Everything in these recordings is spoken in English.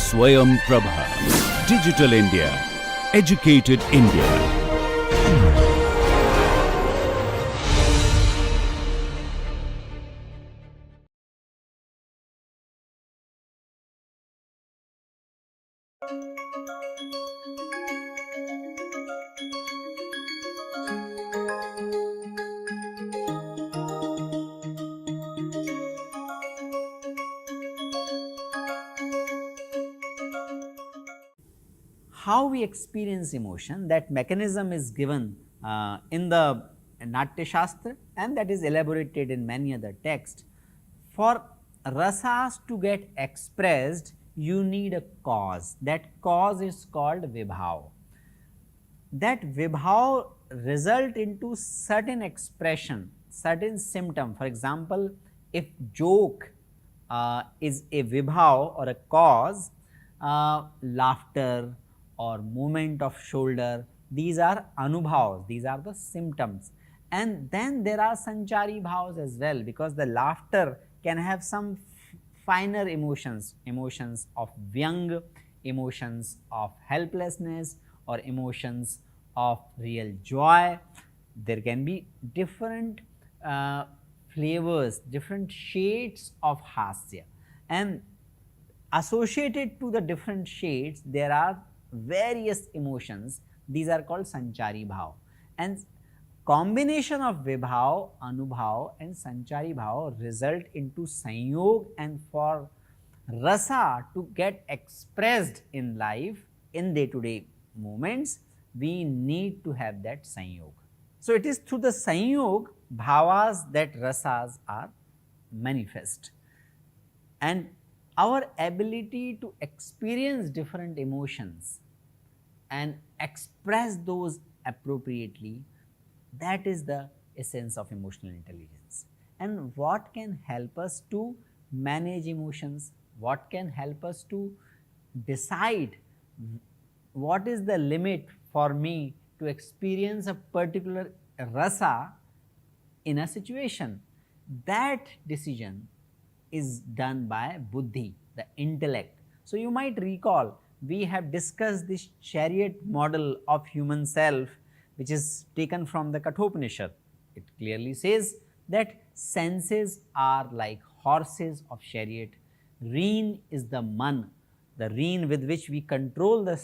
Swayam Prabha. Digital India. Educated India. How we experience emotion, that mechanism is given in the Natya Shastra, and that is elaborated in many other texts. For rasas to get expressed, you need a cause. That cause is called vibhav. That vibhav result into certain expression, certain symptom. For example, if joke is a vibhav or a cause, laughter or movement of shoulder, these are anubhavs, these are the symptoms. And then there are sanchari bhavs as well, because the laughter can have some finer emotions, emotions of vyang, emotions of helplessness, or emotions of real joy. There can be different flavors, different shades of hasya, and associated to the different shades there are various emotions. These are called sanchari bhav, and combination of vibhav, anubhav and sanchari bhav result into sanyog, and for rasa to get expressed in life, in day to day moments, we need to have that sanyog. So it is through the sanyog bhavas that rasas are manifest, and our ability to experience different emotions and express those appropriately, that is the essence of emotional intelligence. And what can help us to manage emotions? What can help us to decide what is the limit for me to experience a particular rasa in a situation? That decision is done by buddhi, the intellect. So you might recall we have discussed this chariot model of human self, which is taken from the Kathopanishad. It clearly says that senses are like horses of chariot. Rein is the man, the rein with which we control the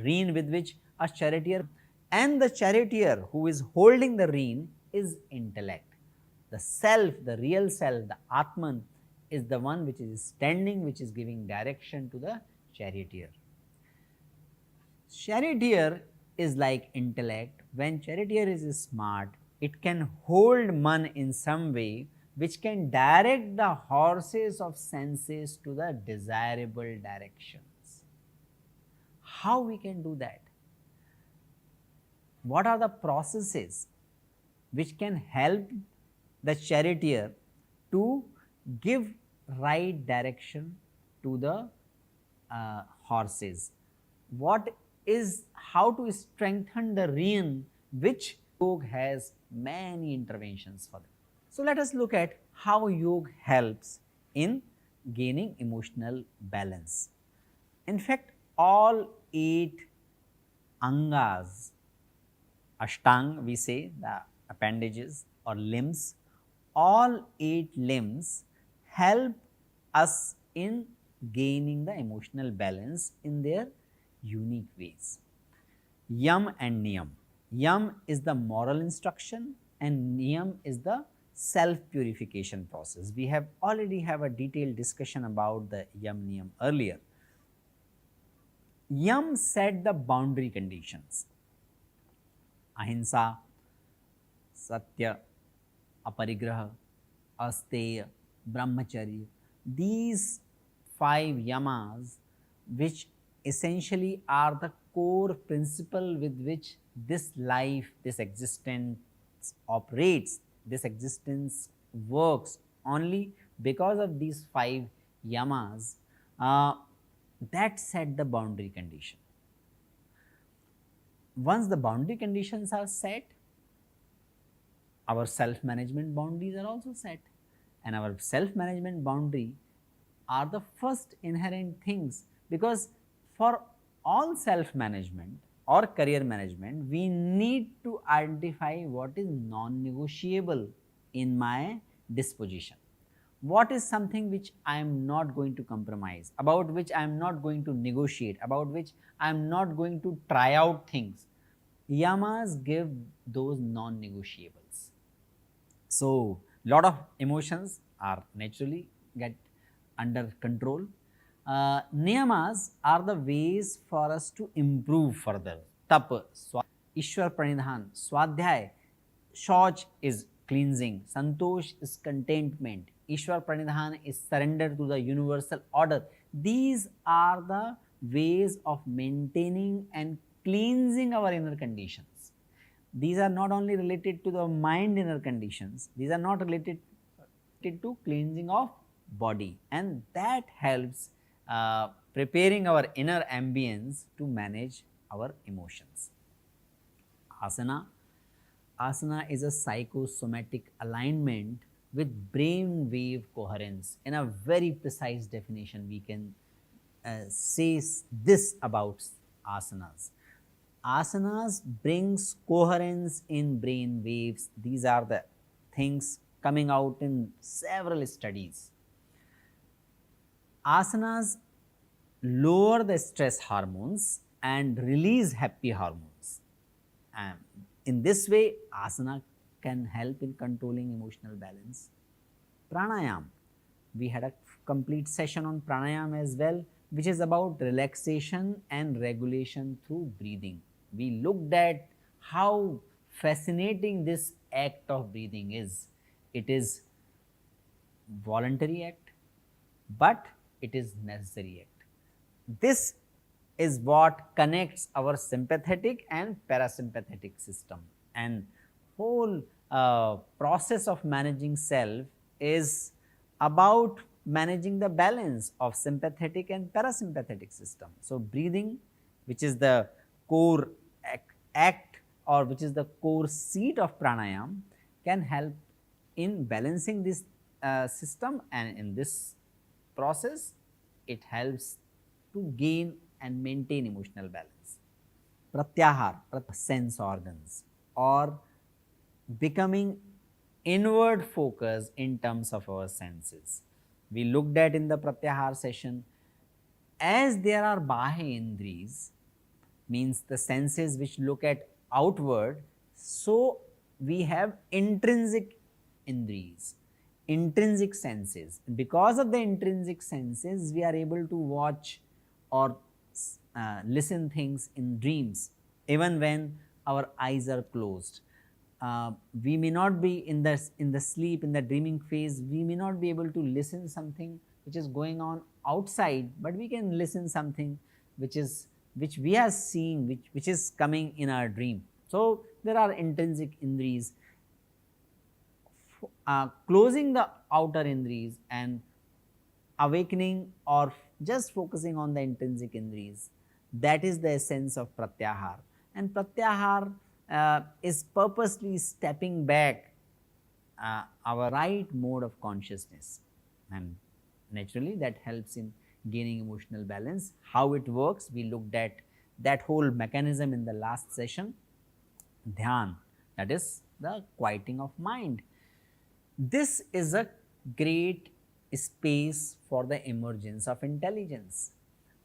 rein with which a charioteer, and the charioteer who is holding the rein is intellect. The self, the real self, the Atman, is the one which is standing, which is giving direction to the charioteer. Charioteer is like intellect. When charioteer is smart, it can hold man in some way which can direct the horses of senses to the desirable directions. How we can do that? What are the processes which can help the charioteer to give right direction to the horses? What is, how to strengthen the rein, which yoga has many interventions for them. So let us look at how yoga helps in gaining emotional balance. In fact, all 8 angas, ashtang we say, the appendages or limbs, all 8 limbs help us in gaining the emotional balance in their unique ways. Yam and niyam. Yam is the moral instruction and niyam is the self purification process. We have already have a detailed discussion about the yam niyam earlier. Yam set the boundary conditions. Ahimsa, satya, aparigraha, asteya, brahmacharya. These 5 yamas, which essentially are the core principle with which this life, this existence operates, this existence works, only because of these 5 yamas that set the boundary condition. Once the boundary conditions are set, our self-management boundaries are also set, and our self-management boundary are the first inherent things, because for all self management or career management, we need to identify what is non negotiable in my disposition. What is something which I am not going to compromise, about which I am not going to negotiate, about which I am not going to try out things. Yamas give those non negotiables. So, lot of emotions are naturally get under control. Niyamas are the ways for us to improve further. Tap, Ishwar Pranidhan, Swadhyay, Shauch is cleansing, Santosh is contentment, Ishwar Pranidhan is surrender to the universal order. These are the ways of maintaining and cleansing our inner conditions. These are not only related to the mind inner conditions, these are not related to cleansing of body, and that helps preparing our inner ambience to manage our emotions. Asana. Asana is a psychosomatic alignment with brain wave coherence. In a very precise definition, we can say this about asanas. Asanas brings coherence in brain waves. These are the things coming out in several studies. Asanas lower the stress hormones and release happy hormones. And in this way, asana can help in controlling emotional balance. Pranayam. We had a complete session on pranayam as well, which is about relaxation and regulation through breathing. We looked at how fascinating this act of breathing is. It is voluntary act, but it is necessary act. This is what connects our sympathetic and parasympathetic system, and whole process of managing self is about managing the balance of sympathetic and parasympathetic system. So, breathing, which is the core act or which is the core seat of pranayam, can help in balancing this system, and in this process it helps to gain and maintain emotional balance. Pratyahar, sense organs, or becoming inward focus in terms of our senses. We looked at in the Pratyahar session, as there are Bahya Indriyas, means the senses which look at outward, so we have intrinsic Indriyas, intrinsic senses. Because of the intrinsic senses, we are able to watch or listen things in dreams, even when our eyes are closed. We may not be in the sleep, in the dreaming phase, we may not be able to listen something which is going on outside, but we can listen something which we are seeing, which is coming in our dream. So, there are intrinsic indriyas. Closing the outer indriyas and awakening or just focusing on the intrinsic indriyas, that is the essence of pratyahar. And pratyahar is purposely stepping back our right mode of consciousness, and naturally that helps in gaining emotional balance. How it works, we looked at that whole mechanism in the last session. Dhyan, that is the quieting of mind. This is a great space for the emergence of intelligence.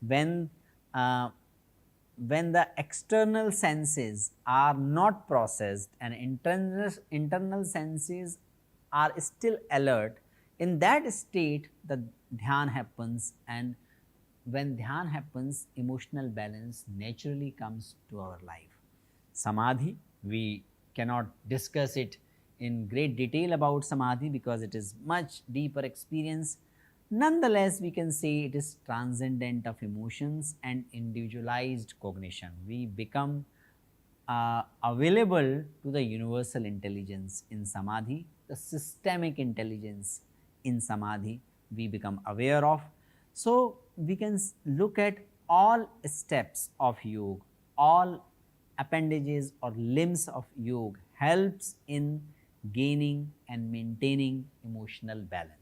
When the external senses are not processed and internal senses are still alert, in that state the dhyan happens, and when dhyan happens, emotional balance naturally comes to our life. Samadhi, we cannot discuss it in great detail about samadhi because it is much deeper experience. Nonetheless, we can say it is transcendent of emotions and individualized cognition. We become available to the universal intelligence in samadhi, the systemic intelligence in samadhi we become aware of. So, we can look at all steps of yoga, all appendages or limbs of yoga helps in gaining and maintaining emotional balance.